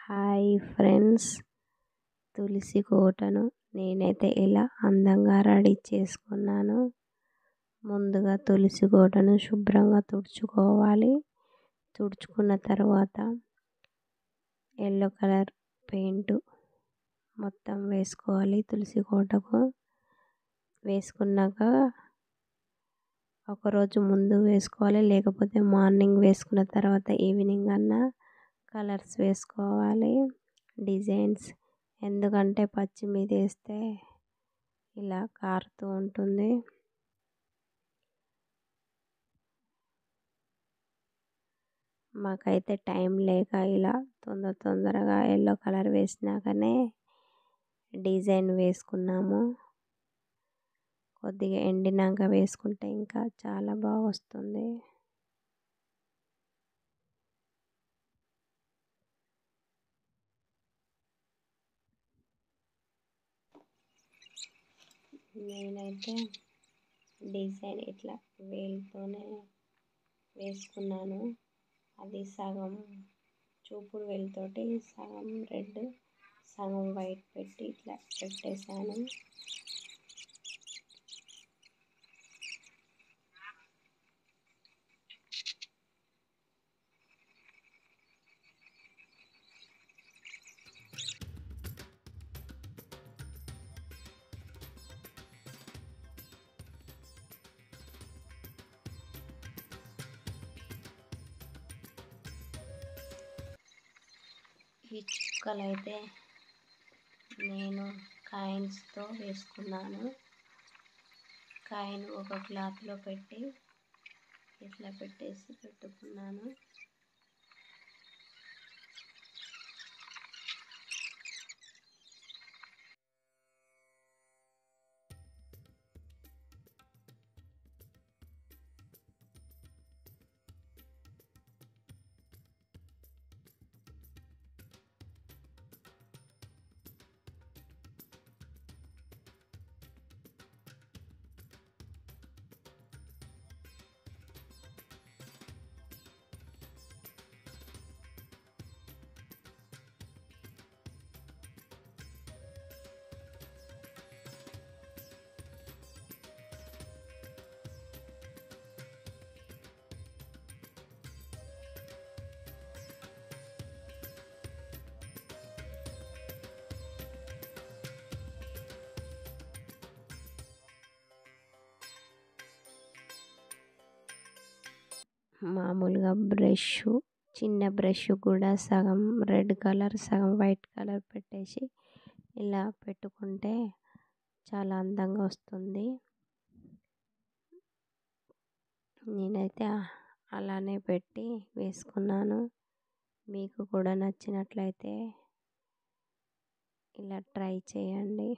Hi friends, తులసి కోటను నేనైతే ఇలా అందంగా రెడీ చేసుకున్నాను. ముందుగా తులసి కోటను శుభ్రంగా తుడుచుకోవాలి. తుడుచుకున్న తర్వాత ఎల్లో కలర్ పెయింట్ మొత్తం వేసుకోవాలి. తులసి కోటకు వేసుకున్నాక ఒకరోజు ముందు వేసుకోవాలి, లేకపోతే మార్నింగ్ వేసుకున్న తర్వాత ఈవినింగ్ అన్నా కలర్స్ వేసుకోవాలి. డిజైన్స్ ఎందుకంటే పచ్చి మీద వేస్తే ఇలా కారుతూ ఉంటుంది. మాకైతే టైం లేక ఇలా తొందరగా ఎల్లో కలర్ వేసినాకనే డిజైన్ వేసుకున్నాము. కొద్దిగా ఎండినాక వేసుకుంటే ఇంకా చాలా బాగా వస్తుంది. నేనైతే డిజైన్ ఇట్లా వేలుతోనే వేసుకున్నాను. అది సగం చూపుడు వేలుతోటి సగం రెడ్ సగం వైట్ పెట్టి ఇట్లా పెట్టేశాను. ఈ చుక్కలు అయితే నేను కాయిన్స్తో వేసుకున్నాను. కాయిన్ ఒక క్లాత్లో పెట్టి ఇట్లా పెట్టుకున్నాను. మామూలుగా చిన్న బ్రష్ కూడా సగం రెడ్ కలర్ సగం వైట్ కలర్ పెట్టేసి ఇలా పెట్టుకుంటే చాలా అందంగా వస్తుంది. నేనైతే అలానే పెట్టి వేసుకున్నాను. మీకు కూడా నచ్చినట్లయితే ఇలా ట్రై చేయండి.